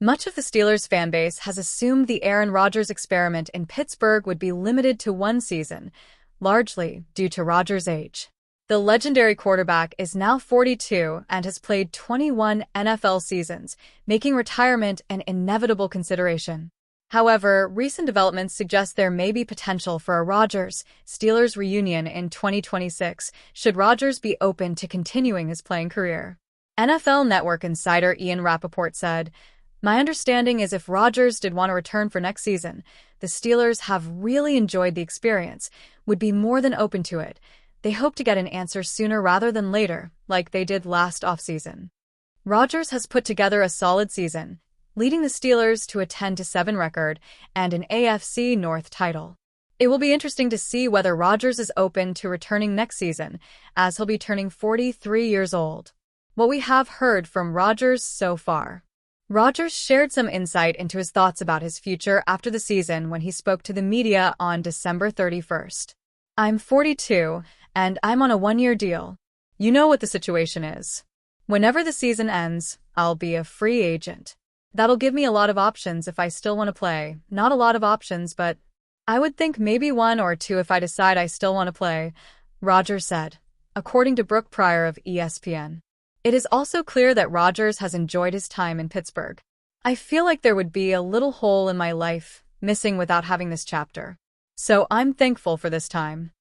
Much of the Steelers' fanbase has assumed the Aaron Rodgers experiment in Pittsburgh would be limited to one season, largely due to Rodgers' age. The legendary quarterback is now 42 and has played 21 NFL seasons, making retirement an inevitable consideration. However, recent developments suggest there may be potential for a Rodgers-Steelers reunion in 2026 should Rodgers be open to continuing his playing career. NFL Network insider Ian Rappaport said, "My understanding is if Rodgers did want to return for next season, the Steelers have really enjoyed the experience, would be more than open to it. They hope to get an answer sooner rather than later, like they did last offseason." Rodgers has put together a solid season, leading the Steelers to a 10-7 record and an AFC North title. It will be interesting to see whether Rodgers is open to returning next season, as he'll be turning 43 years old. What we have heard from Rodgers so far. Rodgers shared some insight into his thoughts about his future after the season when he spoke to the media on December 31st. "I'm 42, and I'm on a one-year deal. You know what the situation is. Whenever the season ends, I'll be a free agent. That'll give me a lot of options if I still want to play. Not a lot of options, but I would think maybe one or two if I decide I still want to play," Rodgers said, according to Brooke Pryor of ESPN. It is also clear that Rodgers has enjoyed his time in Pittsburgh. "I feel like there would be a little hole in my life missing without having this chapter. So I'm thankful for this time."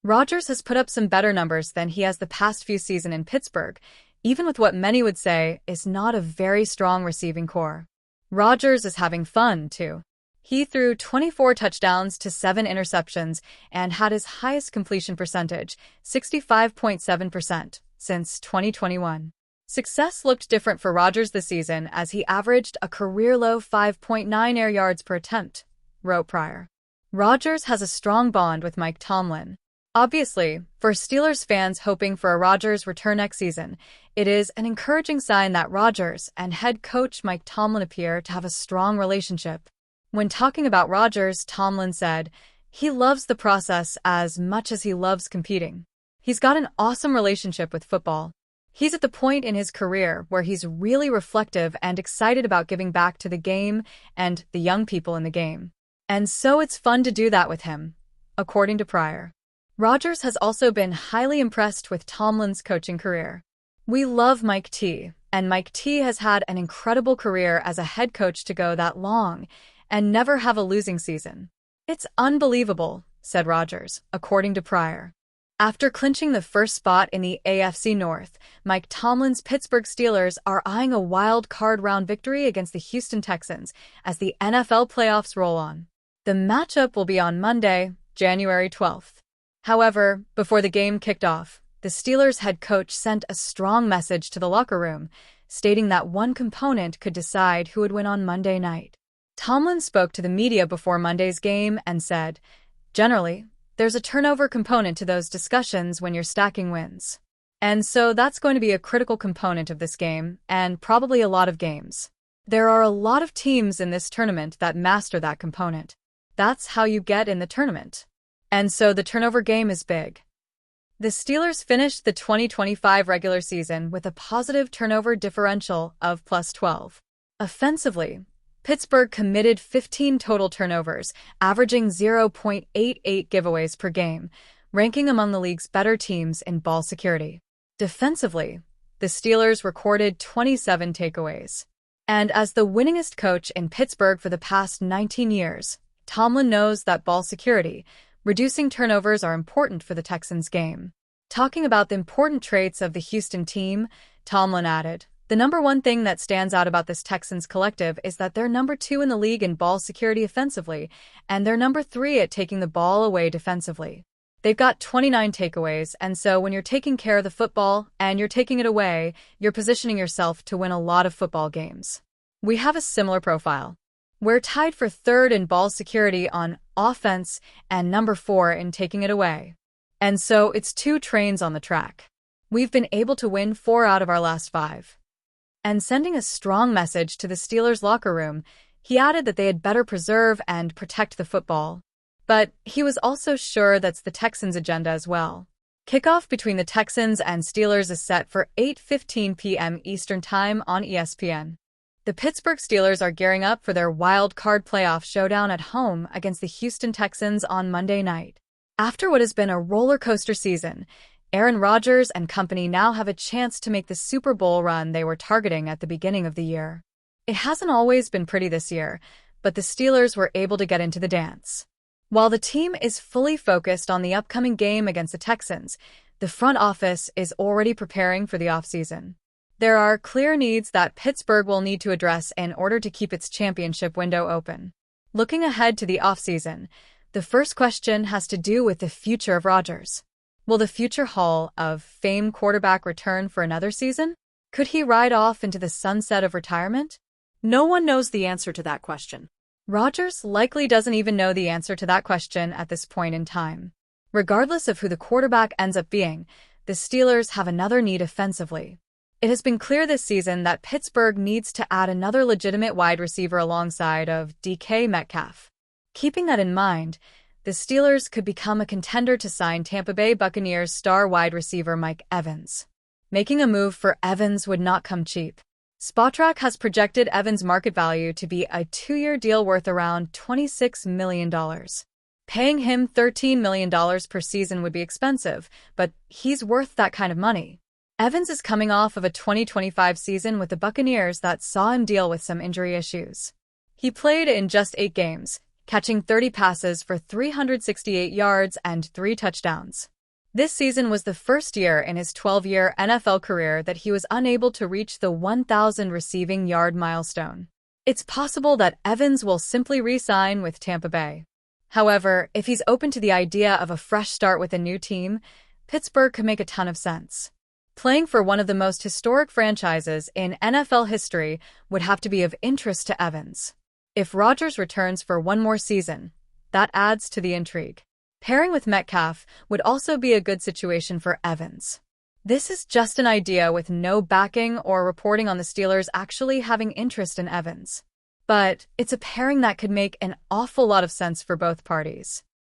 Rodgers has put up some better numbers than he has the past few seasons in Pittsburgh, even with what many would say is not a very strong receiving core. Rodgers is having fun, too. He threw 24 touchdowns to 7 interceptions and had his highest completion percentage, 65.7%, since 2021. Success looked different for Rodgers this season as he averaged a career-low 5.9 air yards per attempt, wrote Pryor. Rodgers has a strong bond with Mike Tomlin. Obviously, for Steelers fans hoping for a Rodgers return next season, it is an encouraging sign that Rodgers and head coach Mike Tomlin appear to have a strong relationship. When talking about Rodgers, Tomlin said, "He loves the process as much as he loves competing. He's got an awesome relationship with football. He's at the point in his career where he's really reflective and excited about giving back to the game and the young people in the game. And so it's fun to do that with him," according to Pryor. Rodgers has also been highly impressed with Tomlin's coaching career. "We love Mike T, and Mike T has had an incredible career as a head coach to go that long and never have a losing season. It's unbelievable," said Rodgers, according to Pryor. After clinching the first spot in the AFC North, Mike Tomlin's Pittsburgh Steelers are eyeing a wild card round victory against the Houston Texans as the NFL playoffs roll on. The matchup will be on Monday, January 12th. However, before the game kicked off, the Steelers head coach sent a strong message to the locker room, stating that one component could decide who would win on Monday night. Tomlin spoke to the media before Monday's game and said, "Generally, there's a turnover component to those discussions when you're stacking wins. And so that's going to be a critical component of this game, and probably a lot of games. There are a lot of teams in this tournament that master that component. That's how you get in the tournament. And so the turnover game is big." The Steelers finished the 2025 regular season with a positive turnover differential of +12. Offensively, Pittsburgh committed 15 total turnovers, averaging 0.88 giveaways per game, ranking among the league's better teams in ball security. Defensively, the Steelers recorded 27 takeaways. And as the winningest coach in Pittsburgh for the past 19 years, Tomlin knows that ball security, reducing turnovers, are important for the Texans' game. Talking about the important traits of the Houston team, Tomlin added, "The number one thing that stands out about this Texans collective is that they're number 2 in the league in ball security offensively, and they're number 3 at taking the ball away defensively. They've got 29 takeaways, and so when you're taking care of the football and you're taking it away, you're positioning yourself to win a lot of football games. We have a similar profile. We're tied for 3rd in ball security on offense and number 4 in taking it away. And so it's 2 trains on the track. We've been able to win 4 out of our last 5. And sending a strong message to the Steelers' locker room, he added that they had better preserve and protect the football. But he was also sure that's the Texans' agenda as well. Kickoff between the Texans and Steelers is set for 8:15 p.m. Eastern Time on ESPN. The Pittsburgh Steelers are gearing up for their wild card playoff showdown at home against the Houston Texans on Monday night. After what has been a roller coaster season, Aaron Rodgers and company now have a chance to make the Super Bowl run they were targeting at the beginning of the year. It hasn't always been pretty this year, but the Steelers were able to get into the dance. While the team is fully focused on the upcoming game against the Texans, the front office is already preparing for the offseason. There are clear needs that Pittsburgh will need to address in order to keep its championship window open. Looking ahead to the offseason, the first question has to do with the future of Rodgers. Will the future Hall of Fame quarterback return for another season? Could he ride off into the sunset of retirement? No one knows the answer to that question. Rodgers likely doesn't even know the answer to that question at this point in time. Regardless of who the quarterback ends up being, the Steelers have another need offensively. It has been clear this season that Pittsburgh needs to add another legitimate wide receiver alongside of DK Metcalf. Keeping that in mind, the Steelers could become a contender to sign Tampa Bay Buccaneers star wide receiver Mike Evans. Making a move for Evans would not come cheap. Spotrac has projected Evans' market value to be a 2-year deal worth around $26 million. Paying him $13 million per season would be expensive, but he's worth that kind of money. Evans is coming off of a 2025 season with the Buccaneers that saw him deal with some injury issues. He played in just 8 games, catching 30 passes for 368 yards and 3 touchdowns. This season was the first year in his 12-year NFL career that he was unable to reach the 1,000 receiving yard milestone. It's possible that Evans will simply re-sign with Tampa Bay. However, if he's open to the idea of a fresh start with a new team, Pittsburgh could make a ton of sense. Playing for one of the most historic franchises in NFL history would have to be of interest to Evans. If Rodgers returns for one more season, that adds to the intrigue. Pairing with Metcalf would also be a good situation for Evans. This is just an idea with no backing or reporting on the Steelers actually having interest in Evans. But it's a pairing that could make an awful lot of sense for both parties.